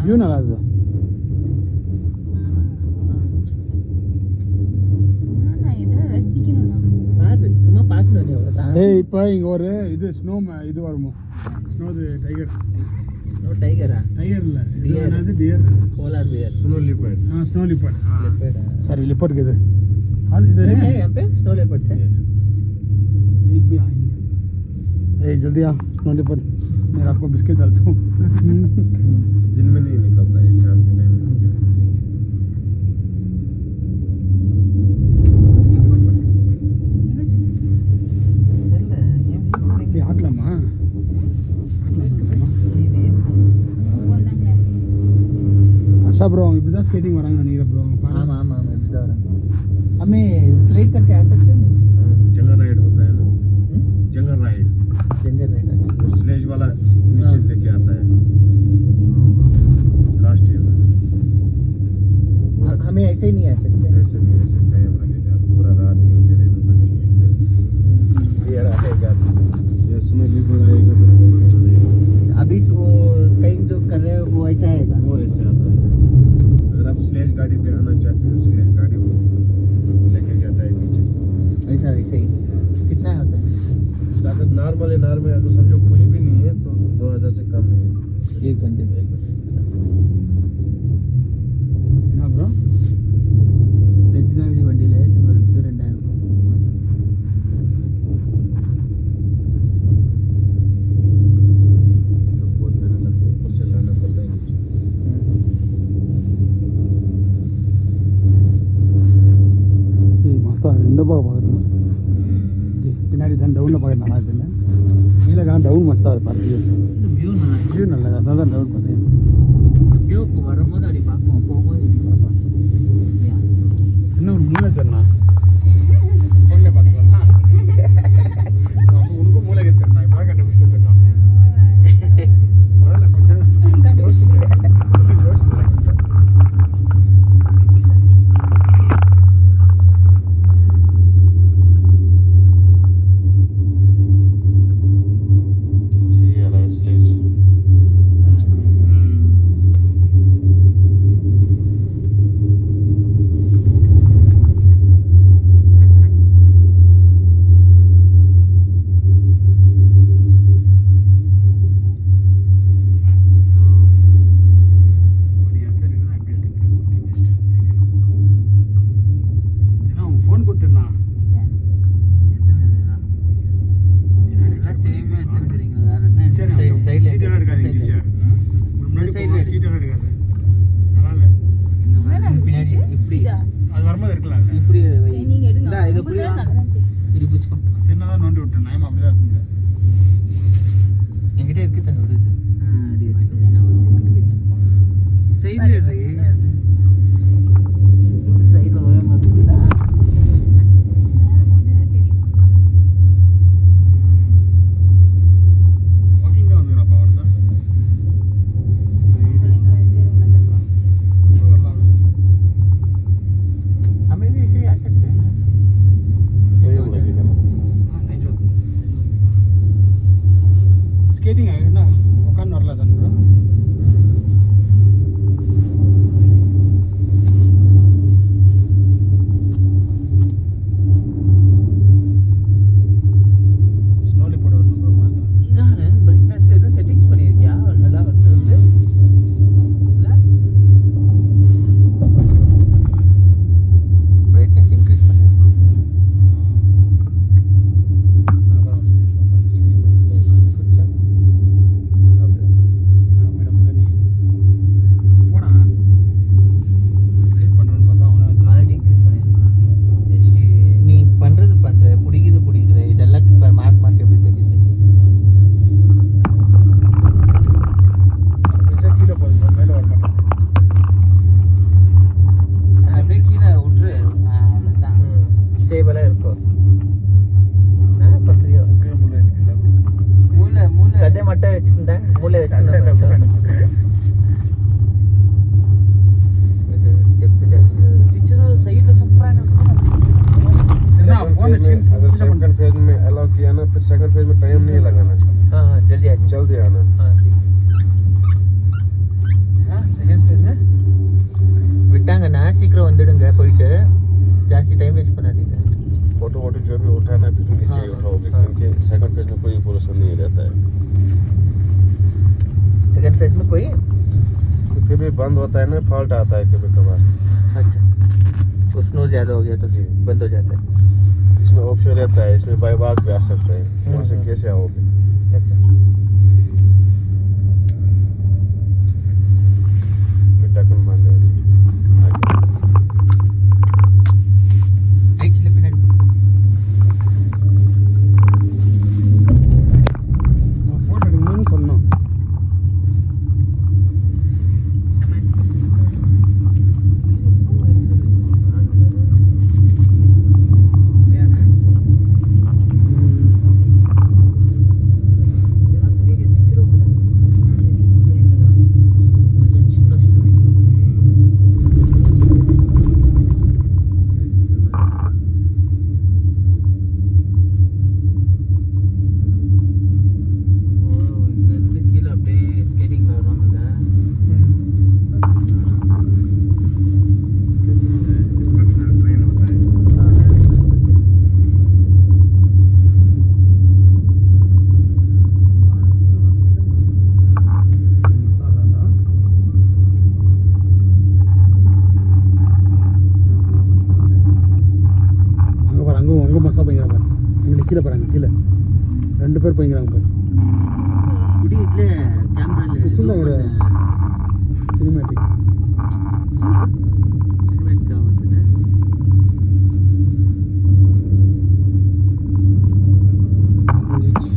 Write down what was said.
View நல்லா இருக்குது. ஏய் இப்போ இங்க ஒரு இது ஸ்னோ இது வருமோ, ஸ்னோ டைகர். டைகரா? டைகர் இல்ல, இது deer, polar bear, snow leopard. Snow leopard sorry leopard के आज इधर है यहाँ पे स्नो लेपर्ड से एक भी आएंगे। ए जल्दी आ, स्नो लिपट। मैं आपको बिस्किट डालता हूँ। दिन में नहीं निकलता है, शाम के टाइम ये आटलमा अच्छा ब्रो इधर स्केटिंग वरांगे नहीं ब्रो। आमा आमा इधर वरांगे हमें स्लाइड करके आ सकते हैं नीचे। जंगल राइड होता है ना, जंगल राइड वो स्लेज वाला नीचे लेके आता है कास्ट है। हमें ऐसे ही नहीं आ सकते, ऐसे नहीं, ऐसे टाइम लगेगा, पूरा रात यहीं पे रहना पड़ेगा। ये रहेगा, ये समय भी बढ़ाएगा तो अभी वो स्काइंग जो कर रहे हैं वो ऐसा आएगा, वो ऐसे आता है। अगर आप स्लेज गाड़ी पे आना चाहते हो, स्लेज गाड़ी वो लेके जाता है नीचे, ऐसा ऐसे ही। कितना होता है उसका? अगर नॉर्मल है, नॉर्मल अगर समझो कुछ भी नहीं है तो 2000 से कम नहीं है। एक बंदे ना ब्रो स्लेज गाड़ी वंडी ले तो मेरे को 2000 तो बहुत मेहनत लगता है, ऊपर से लाना पड़ता है नीचे। ये मस्त है இந்த பக்கம் பார்க்குறது மஸ்த். பின்னாடி தான் டவுனில் பார்க்க நல்லா இருக்குல்ல, கீழே காண டவுன் மஸ்தாக அது பார்த்து வியூ நல்லா வியூ நல்லா, அதான் தான் டவுன் பார்த்தேன். எப்படியோ இப்போ வரும்போது அப்படி பார்ப்போம், போகும்போது இப்படி பார்ப்போம். என்ன ஒரு மூளை தரணும் ஃபோனில் பார்த்துக்கலாம். உனக்கும் மூளை தரணும், இப்போ கண்டுபிடிச்சிட்டு இருக்கோம். பரவாயில்ல, கொஞ்சம் யோசிச்சுட்டேன் கொஞ்சம். அது வரும்போது இருக்கலாம், இப்படி நீங்க எடுங்க. இந்தா, இதை புடி. இப்படி பிடிச்சுக்கோ. என்னதான் நோண்டி விட்டேன் நான் அப்படிதான் இருந்தேன். என்கிட்ட இருக்கு தண்ணி விடுது. அப்படி வச்சுக்கோ. சைடுல இரு. சைடுல வர மாட்டேங்குதா? வாக்கிங் தான் வந்துக்கிறப்பா ஒருத்தன். हमें भी ऐसे ही आ सकते हैं ना? स्केटिंग है ना, उकान வரல தான் bro. ஸ்னோ லிப்பர்ட் வரணும் bro மாஸ்டர். இதானே பிரைட்னஸ் ஏதோ செட்டிங்ஸ் பண்ணிருக்கியா? நல்லா வருது இல்ல? பிரைட்னஸ் இன்க்ரீஸ் பண்ணு. அப்புறம் ஸ்னோ பண்ணி ஸ்லைடிங் பண்ணி மேடம் கனி போடா ஸ்லைட் பண்றேன்னு பார்த்தா அவன குவாலிட்டி இன்க்ரீஸ் பண்ணிருக்கான். HD நீ பண்றது பண்ற புடிக்குது இதெல்லாம் இப்ப மார்க் எப்படி தெரியுது? கொஞ்சம் கீழே போகுது மேலே வர மாட்டேன். அப்படியே கீழே விட்டுரு, அவ்வளோதான். ஸ்டேபிளாக இருக்கும். என்ன பண்ணுறியோ? கீழே முள்ள இருக்குல்ல மூளை சட்டை மட்டும் வச்சுக்கிட்டேன், மூளை வச்சுக்கிட்டேன். டீச்சரும் சைடில் சூப்பராக இருக்கும். ना फोन अगर सेकंड फेज में अलाउ किया ना, फिर सेकंड फेज में टाइम नहीं लगाना, हाँ जल्दी आ जाओ। जल्दी आना। हाँ ठीक है। செகண்ட் ஸ்டேஜ் விட்டாங்கன்னா சீக்கிரம் வந்துடுங்க போயிட்டு ஜாஸ்தி டைம் வேஸ்ட் பண்ணாதீங்க फोटो वोटो जो भी उठाना है फिर नीचे ही उठाओगे क्योंकि सेकंड पेज में कोई पोल्यूशन नहीं रहता है सेकंड फेज में कोई तो कभी बंद होता है ना फॉल्ट आता है कभी कभार अच्छा तो स्नो ज़्यादा हो गया तो बंद हो जाता है इसमें ऑप्शन रहता है इसमें बाय वॉक भी आ सकते हैं वहाँ से कैसे आओगे अच्छा टकन बंद है एक्चुअली पिनाडी ஃபோட்டோ எடுக்கணும்னு சொன்னோம் ट्रेन होता है அங்கே பாரு அங்கே மசா போய்க்கிறாங்க பாரு அங்கே கீழே பாருங்க கீழே 2 பேர் போய்க்கிறாங்க பாரு குடி இட்லே கேமரால சின்ன சினிமேட்டிக் சினிமேட்டிக் ஆகுதுன்னு முடிஞ்சிச்சு